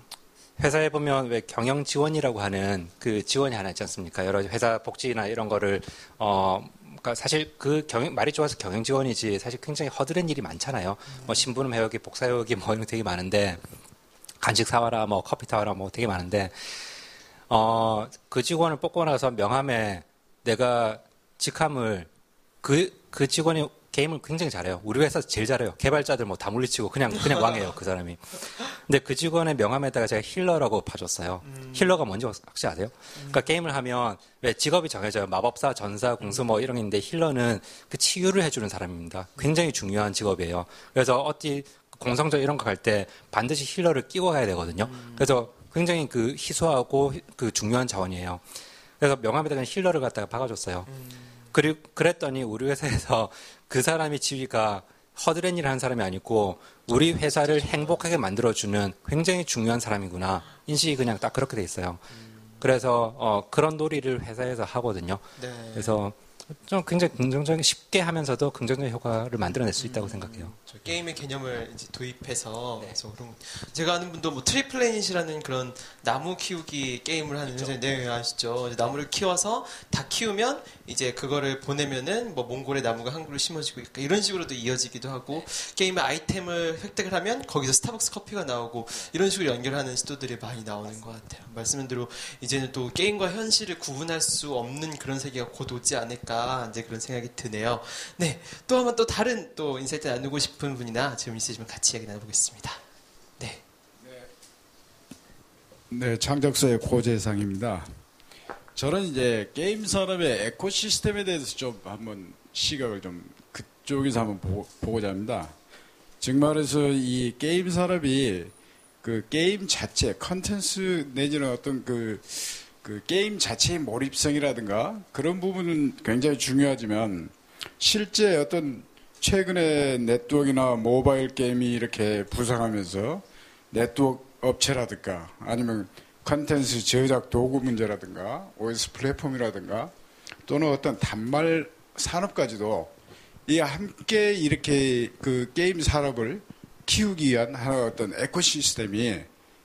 회사에 보면 왜 경영 지원이라고 하는 그 지원이 하나 있지 않습니까? 여러 회사 복지나 이런 거를 그러니까 사실 말이 좋아서 경영 지원이지 사실 굉장히 허드렛 일이 많잖아요. 뭐 신부름 해오기, 복사 해오기 뭐 이런 거 되게 많은데 간식 사와라, 뭐 커피 타와라 뭐 되게 많은데 그 직원을 뽑고 나서 명함에 내가 직함을 그 직원이 게임을 굉장히 잘해요. 우리 회사에서 제일 잘해요. 개발자들 뭐 다 물리치고 그냥 왕이에요, 그 사람이. 근데 그 직원의 명함에다가 제가 힐러라고 봐줬어요. 힐러가 뭔지 혹시 아세요? 그러니까 게임을 하면 왜 직업이 정해져요. 마법사, 전사, 궁수 뭐 이런 게 있는데 힐러는 그 치유를 해주는 사람입니다. 굉장히 중요한 직업이에요. 그래서 어디 공성전 이런 거 갈 때 반드시 힐러를 끼고 가야 되거든요. 그래서 굉장히 그 희소하고 그 중요한 자원이에요. 그래서 명함에다가 힐러를 갖다가 박아줬어요. 그리고 그랬더니 우리 회사에서 그 사람이 지위가 허드렛 일을 하는 사람이 아니고 우리 회사를 행복하게 만들어주는 굉장히 중요한 사람이구나. 인식이 그냥 딱 그렇게 돼 있어요. 그래서 그런 놀이를 회사에서 하거든요. 네. 그래서 좀 굉장히 긍정적인, 쉽게 하면서도 긍정적인 효과를 만들어낼 수 있다고 생각해요. 게임의 개념을 이제 도입해서 그래서 그런 제가 아는 분도 뭐 트리플래닛이라는 그런 나무 키우기 게임을 하는 회사에 네, 아시죠? 나무를 키워서 다 키우면 이제 그거를 보내면은 뭐 몽골의 나무가 한국으로 심어지고 이런 식으로도 이어지기도 하고 게임의 아이템을 획득을 하면 거기서 스타벅스 커피가 나오고 이런 식으로 연결하는 시도들이 많이 나오는 것 같아요. 말씀한 대로 이제는 또 게임과 현실을 구분할 수 없는 그런 세계가 곧 오지 않을까 이제 그런 생각이 드네요. 네, 또 한번 또 다른 또 인사이트 나누고 싶은 분이나 질문 있으시면 같이 이야기 나눠보겠습니다. 네. 네, 창작소의 고재상입니다. 저는 이제 게임 산업의 에코시스템에 대해서 좀 한번 시각을 좀 그쪽에서 한번 보고자 합니다. 즉 말해서 이 게임 산업이 그 게임 자체, 컨텐츠 내지는 어떤 그 게임 자체의 몰입성이라든가 그런 부분은 굉장히 중요하지만 실제 어떤 최근에 네트워크나 모바일 게임이 이렇게 부상하면서 네트워크 업체라든가 아니면 컨텐츠 제작 도구 문제라든가 OS 플랫폼이라든가 또는 어떤 단말 산업까지도 이 함께 이렇게 그 게임 산업을 키우기 위한 하나의 어떤 에코시스템이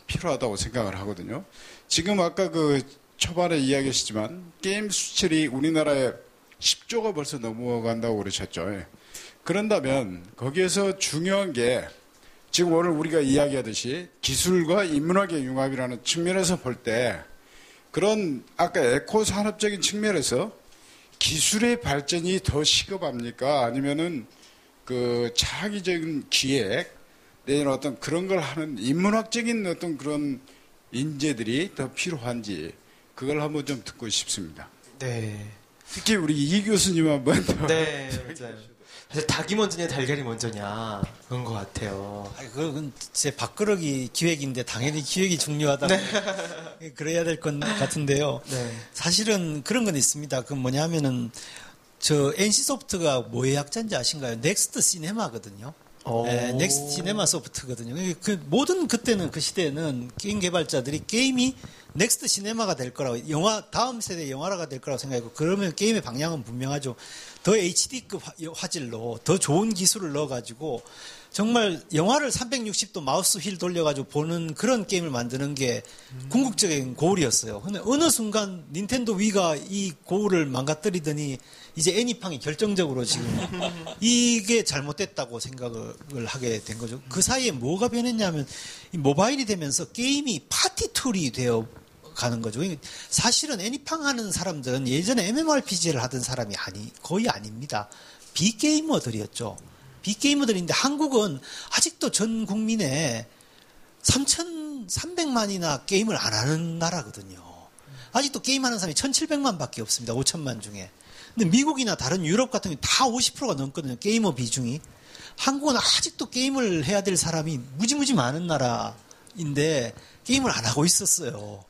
필요하다고 생각을 하거든요. 지금 아까 그 초반에 이야기하셨지만 게임 수출이 우리나라에 10조가 벌써 넘어간다고 그러셨죠. 그런다면 거기에서 중요한 게 지금 오늘 우리가 이야기하듯이 기술과 인문학의 융합이라는 측면에서 볼 때 그런 아까 에코 산업적인 측면에서 기술의 발전이 더 시급합니까? 아니면은 그 창의적인 기획 내지는 어떤 그런 걸 하는 인문학적인 어떤 그런 인재들이 더 필요한지 그걸 한번 좀 듣고 싶습니다. 네. 특히 우리 이 교수님 한번 더. 네, 맞아요. 사실 닭이 먼저냐 달걀이 먼저냐 그런 것 같아요. 그건 제 밥그릇이 기획인데 당연히 기획이 중요하다고 그래야 될 것 같은데요. 네. 사실은 그런 건 있습니다. 그 뭐냐면은 저 NC소프트가 뭐의 약자인지 아신가요? 넥스트 시네마거든요. 네, 넥스트 시네마 소프트거든요. 그 모든 그때는 그 시대에는 게임 개발자들이 게임이 넥스트 시네마가 될 거라고 다음 세대 영화라가 될 거라고 생각했고 그러면 게임의 방향은 분명하죠. 더 HD급 화질로 더 좋은 기술을 넣어가지고 정말 영화를 360도 마우스 휠 돌려가지고 보는 그런 게임을 만드는 게 궁극적인 고울이었어요. 근데 어느 순간 닌텐도 위가 이 고울을 망가뜨리더니 이제 애니팡이 결정적으로 지금 이게 잘못됐다고 생각을 하게 된 거죠. 그 사이에 뭐가 변했냐면 이 모바일이 되면서 게임이 파티 툴이 되어 가는 거죠. 사실은 애니팡 하는 사람들은 예전에 MMORPG를 하던 사람이 거의 아닙니다. 빅게이머들이었죠. 빅게이머들인데 한국은 아직도 전 국민의 3,300만이나 게임을 안 하는 나라거든요. 아직도 게임하는 사람이 1,700만 밖에 없습니다. 5천만 중에. 근데 미국이나 다른 유럽 같은 경우 다 50%가 넘거든요. 게이머 비중이. 한국은 아직도 게임을 해야 될 사람이 무지무지 많은 나라인데 게임을 안 하고 있었어요.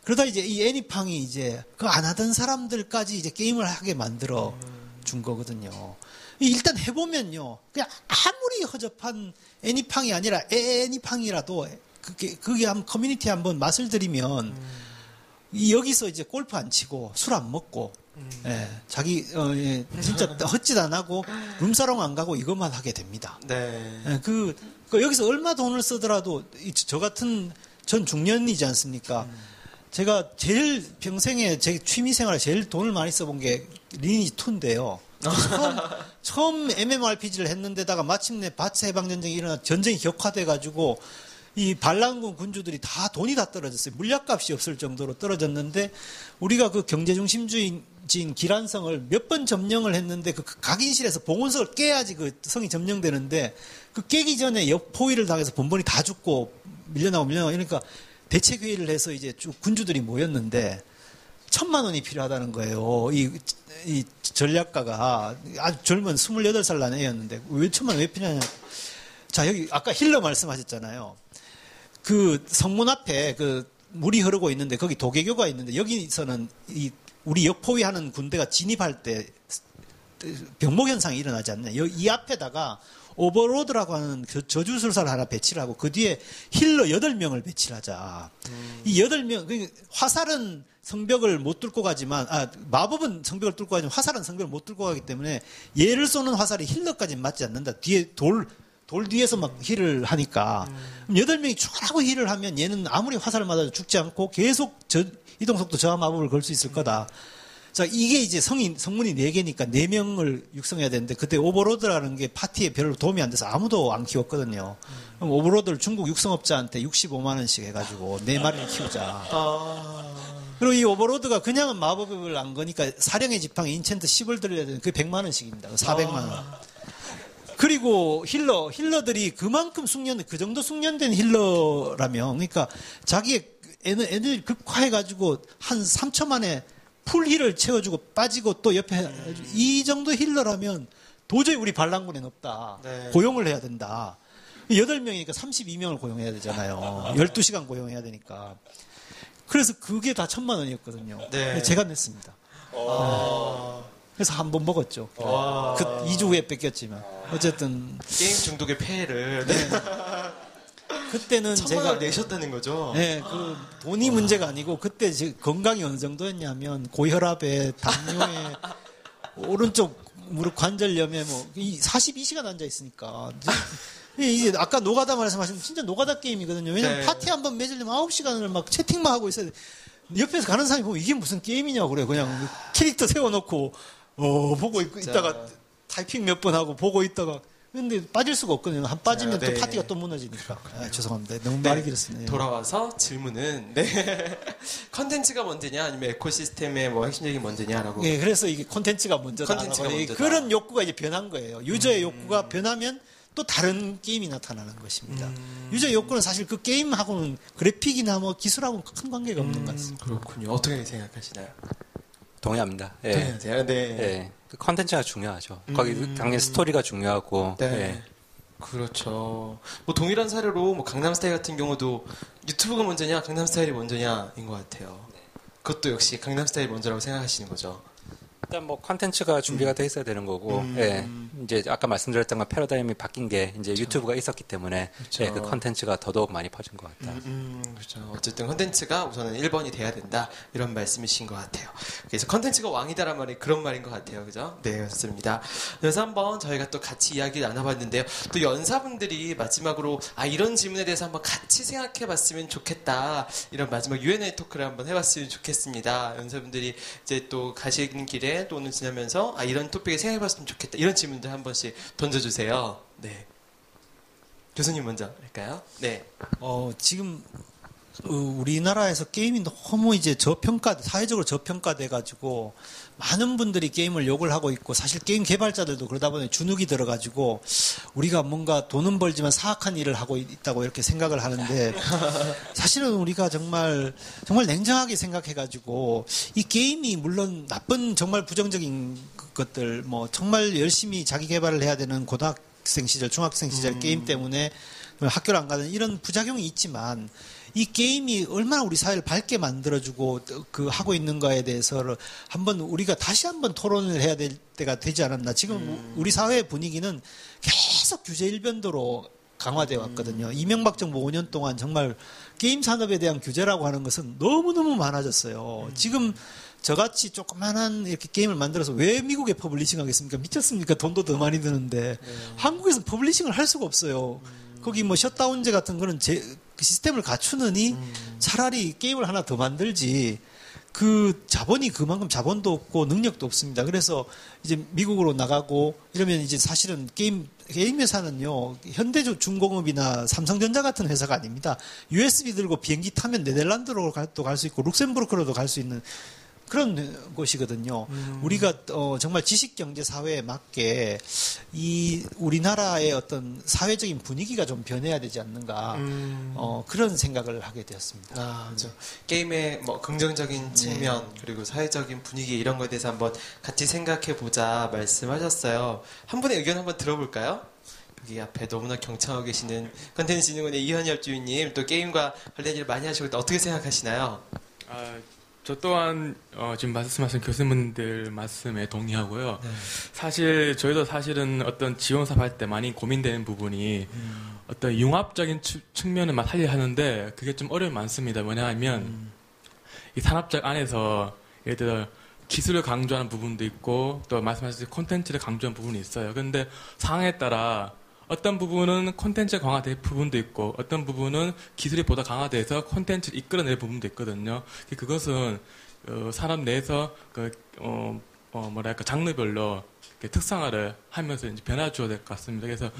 그러다 이제 이 애니팡이 이제 그 안 하던 사람들까지 이제 게임을 하게 만들어 준 거거든요. 일단 해보면요. 그냥 아무리 허접한 애니팡이 아니라 애니팡이라도 그게 한번 커뮤니티에 한번 맛을 들이면 여기서 이제 골프 안 치고 술 안 먹고 예, 자기 진짜 헛짓 안 하고 룸사롱 안 가고 이것만 하게 됩니다. 네. 예, 그 여기서 얼마 돈을 쓰더라도 저 같은 전 중년이지 않습니까? 제가 제일 평생에 제 취미생활에 제일 돈을 많이 써본 게 리니지 2인데요. 처음 MMORPG를 했는데다가 마침내 바츠 해방전쟁이 일어나 전쟁이 격화돼가지고 이 반란군 군주들이 다 돈이 다 떨어졌어요. 물약값이 없을 정도로 떨어졌는데 우리가 그 경제중심주의인 기란성을 몇 번 점령을 했는데 그 각인실에서 봉원석을 깨야지 그 성이 점령되는데 그 깨기 전에 포위를 당해서 본본이 다 죽고 밀려나고 그러니까 대책회의를 해서 이제 쭉 군주들이 모였는데 1,000만 원이 필요하다는 거예요. 이 전략가가 아주 젊은 28살 난 애였는데 왜 1,000만 원 왜 필요하냐. 자, 여기 아까 힐러 말씀하셨잖아요. 그 성문 앞에 그 물이 흐르고 있는데 거기 도개교가 있는데 여기서는 우리 역포위하는 군대가 진입할 때 병목 현상이 일어나지 않나요? 이 앞에다가 오버로드라고 하는 저주술사를 하나 배치를 하고 그 뒤에 힐러 8명을 배치를 하자. 이 8명, 화살은 성벽을 못 뚫고 가지만, 마법은 성벽을 뚫고 가지만 화살은 성벽을 못 뚫고 가기 때문에 얘를 쏘는 화살이 힐러까지는 맞지 않는다. 뒤에 돌 뒤에서 막 힐을 하니까. 8명이 쫙하고 힐을 하면 얘는 아무리 화살을 맞아도 죽지 않고 계속 이동속도 저하 마법을 걸 수 있을 거다. 자, 이게 이제 성문이 4개니까 4명을 육성해야 되는데, 그때 오버로드라는 게 파티에 별로 도움이 안 돼서 아무도 안 키웠거든요. 그럼 오버로드를 중국 육성업자한테 65만원씩 해가지고 4마리를 키우자. 그리고 이 오버로드가 그냥은 마법을 안 거니까 사령의 지팡이 인챈트 10을 들여야 되는 그게 100만원씩입니다. 400만원. 그리고 힐러들이 그만큼 그 정도 숙련된 힐러라면, 그러니까 자기의 에너지를 극화해가지고 한 3초 만에 풀 힐을 채워주고 빠지고 또 옆에 이 정도 힐러라면 도저히 우리 반란군에는 없다. 네. 고용을 해야 된다. 8명이니까 32명을 고용해야 되잖아요. 12시간 고용해야 되니까. 그래서 그게 다 1,000만 원이었거든요. 네. 제가 냈습니다. 그래서 한 번 먹었죠. 그 2주 후에 뺏겼지만. 어쨌든. 게임 중독의 폐해를. 네. 그때는 1,000만 제가 원을 내셨다는 거죠? 네, 그 돈이 문제가 아니고 그때 제 건강이 어느 정도였냐면 고혈압에 당뇨에 오른쪽 무릎 관절염에 뭐 42시간 앉아 있으니까 이게 아까 노가다 말씀하신 진짜 노가다 게임이거든요. 왜냐면 네. 파티 한번 맺으려면 9시간을 막 채팅만 하고 있어야 돼. 옆에서 가는 사람이 보면 이게 무슨 게임이냐고 그래요. 그냥 캐릭터 세워놓고 보고 있다가 타이핑 몇 번 하고 보고 있다가 근데 빠질 수가 없거든요. 한 빠지면 네. 또 파티가 또 무너지니까. 죄송합니다. 너무 말이 길었습니다. 돌아와서 질문은 컨텐츠가 먼저냐 아니면 에코시스템의 뭐 핵심적인 먼저냐라고. 예, 그래서 이게 콘텐츠가 먼저다. 콘텐츠가 먼저다. 그런 욕구가 이제 변한 거예요. 유저의 욕구가 변하면 또 다른 게임이 나타나는 것입니다. 유저의 욕구는 사실 그 게임하고는 그래픽이나 뭐 기술하고는 큰 관계가 없는 것 같습니다. 그렇군요. 어떻게 생각하시나요? 동의합니다. 예. 네. 예. 그 컨텐츠가 중요하죠. 거기 당연히 스토리가 중요하고. 네. 예. 그렇죠. 뭐 동일한 사례로 뭐 강남스타일 같은 경우도 유튜브가 먼저냐 강남스타일이 먼저냐인 것 같아요. 그것도 역시 강남스타일이 먼저라고 생각하시는 거죠. 일단 뭐 컨텐츠가 준비가 돼 있어야 되는 거고, 예. 이제 아까 말씀드렸던 건 패러다임이 바뀐 게 이제 유튜브가 있었기 때문에 그렇죠. 예, 그 컨텐츠가 더더욱 많이 퍼진 것 같다. 그렇죠. 어쨌든 컨텐츠가 우선은 1번이 돼야 된다 이런 말씀이신 것 같아요. 그래서 컨텐츠가 왕이다란 말이 그런 말인 것 같아요, 그죠? 네, 그렇습니다. 그래서 한번 저희가 또 같이 이야기 나눠봤는데요. 또 연사분들이 마지막으로 이런 질문에 대해서 한번 같이 생각해봤으면 좋겠다 이런 마지막 Q&A 토크를 한번 해봤으면 좋겠습니다. 연사분들이 이제 또 가시는 길에 또 오늘 지나면서 이런 토픽에 생각해봤으면 좋겠다 이런 질문들 한 번씩 던져주세요. 네. 교수님 먼저 할까요? 네. 지금 우리나라에서 게임이 너무 이제 사회적으로 저평가돼가지고 많은 분들이 게임을 욕을 하고 있고 사실 게임 개발자들도 그러다 보니 주눅이 들어가지고 우리가 뭔가 돈은 벌지만 사악한 일을 하고 있다고 이렇게 생각을 하는데 사실은 우리가 정말 냉정하게 생각해가지고 이 게임이 물론 나쁜 정말 부정적인 것들 뭐 정말 열심히 자기 개발을 해야 되는 고등학생 시절, 중학생 시절 게임 때문에 학교를 안 가는 이런 부작용이 있지만 이 게임이 얼마나 우리 사회를 밝게 만들어주고 그 하고 있는가에 대해서 우리가 다시 한번 토론을 해야 될 때가 되지 않았나. 지금 우리 사회의 분위기는 계속 규제 일변도로 강화되어 왔거든요. 이명박 정부 5년 동안 정말 게임 산업에 대한 규제라고 하는 것은 너무너무 많아졌어요. 지금 저같이 조그만한 이렇게 게임을 만들어서 왜 미국에 퍼블리싱 하겠습니까? 미쳤습니까? 돈도 더 많이 드는데. 한국에서 퍼블리싱을 할 수가 없어요. 거기 뭐 셧다운제 같은 거는 그 시스템을 갖추느니 차라리 게임을 하나 더 만들지 그 자본이 그만큼 자본도 없고 능력도 없습니다. 그래서 이제 미국으로 나가고 이러면 이제 사실은 게임 회사는요, 현대중공업이나 삼성전자 같은 회사가 아닙니다. USB 들고 비행기 타면 네덜란드로 갈 수 있고 룩셈부르크로도 갈 수 있는 그런 곳이거든요. 우리가 정말 지식경제 사회에 맞게 이 우리나라의 어떤 사회적인 분위기가 좀 변해야 되지 않는가 그런 생각을 하게 되었습니다. 아, 그렇죠. 게임의 뭐 긍정적인 측면 그리고 사회적인 분위기 이런 거에 대해서 한번 같이 생각해 보자 말씀하셨어요. 한 분의 의견 한번 들어볼까요? 여기 앞에 너무나 경청하고 계시는 컨텐츠진흥원의 이현엽 주인님, 또 게임과 관련 일 많이 하시고 어떻게 생각하시나요? 저 또한 지금 말씀하신 교수님들 말씀에 동의하고요. 사실 저희도 사실은 어떤 지원 사업할 때 많이 고민되는 부분이 어떤 융합적인 측면을 막 하려 하는데 그게 좀 어려움이 많습니다. 뭐냐면 이 산업적 안에서 예를 들어 기술을 강조하는 부분도 있고 또 말씀하신 콘텐츠를 강조하는 부분이 있어요. 그런데 상황에 따라 어떤 부분은 콘텐츠가 강화될 부분도 있고 어떤 부분은 기술이 보다 강화돼서 콘텐츠를 이끌어낼 부분도 있거든요. 그것은 산업 내에서 장르별로 특성화를 하면서 이제 변화 줘야 될 것 같습니다. 그래서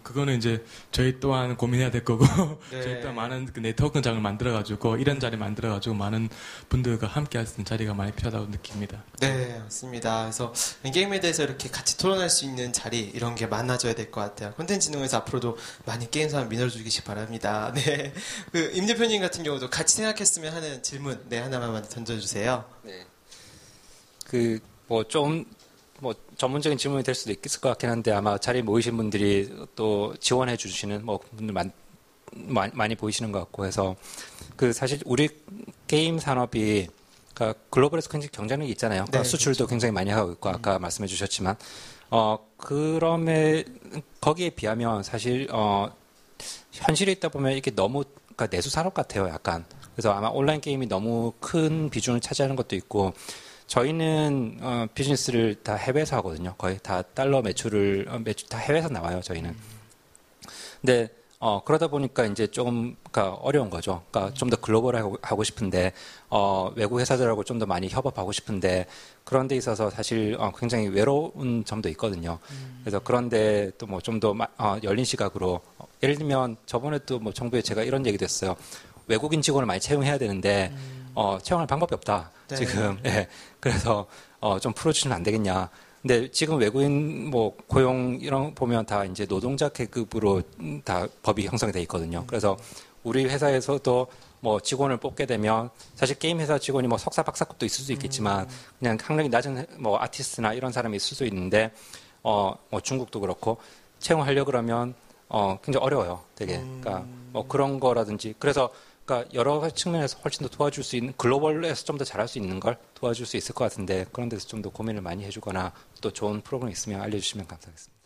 그거는 이제 저희 또한 고민해야 될 거고 저희 또한 많은 그 네트워크장을 만들어가지고 이런 자리 만들어가지고 많은 분들과 함께 할 수 있는 자리가 많이 필요하다고 느낍니다. 네, 맞습니다. 그래서 게임에 대해서 이렇게 같이 토론할 수 있는 자리 이런 게 많아져야 될 것 같아요. 콘텐츠진흥원에서 앞으로도 많이 게임 사업 밀어주시기 바랍니다. 네, 임 대표님 같은 경우도 같이 생각했으면 하는 질문 하나만 던져주세요. 네, 뭐 전문적인 질문이 될 수도 있을 것 같긴 한데 아마 자리에 모이신 분들이 또 지원해 주시는 분들 많이 보이시는 것 같고 해서 사실 우리 게임 산업이 글로벌에서 굉장히 경쟁력이 있잖아요. 네, 수출도 그렇죠. 굉장히 많이 하고 있고 아까 말씀해 주셨지만 그럼에 거기에 비하면 사실 현실에 있다 보면 이게 너무 내수 산업 같아요, 약간. 그래서 아마 온라인 게임이 너무 큰 비중을 차지하는 것도 있고. 저희는 비즈니스를 다 해외에서 하거든요. 거의 다 달러 매출 다 해외에서 나와요. 저희는. 근데 그러다 보니까 이제 조금 어려운 거죠. 그러니까 좀 더 글로벌하고 싶은데 외국 회사들하고 좀 더 많이 협업하고 싶은데 그런 데 있어서 사실 굉장히 외로운 점도 있거든요. 그래서 그런데 또 뭐 좀 더 열린 시각으로 예를 들면 저번에도 뭐 정부에 제가 이런 얘기도 했어요. 외국인 직원을 많이 채용해야 되는데 채용할 방법이 없다. 네. 지금. 예. 그래서 좀 풀어주시면 안 되겠냐. 근데 지금 외국인 뭐 고용 이런 보면 다 이제 노동자 계급으로 다 법이 형성이 돼 있거든요. 그래서 우리 회사에서도 뭐 직원을 뽑게 되면 사실 게임 회사 직원이 뭐 석사 박사급도 있을 수 있겠지만 그냥 학력이 낮은 뭐 아티스트나 이런 사람이 있을 수 있는데 뭐 중국도 그렇고 채용하려 그러면 굉장히 어려워요. 되게. 그러니까 뭐 그런 거라든지 그래서 여러 가지 측면에서 훨씬 더 도와줄 수 있는 글로벌에서 좀 더 잘할 수 있는 걸 도와줄 수 있을 것 같은데 그런 데서 좀 더 고민을 많이 해주거나 또 좋은 프로그램 있으면 알려주시면 감사하겠습니다.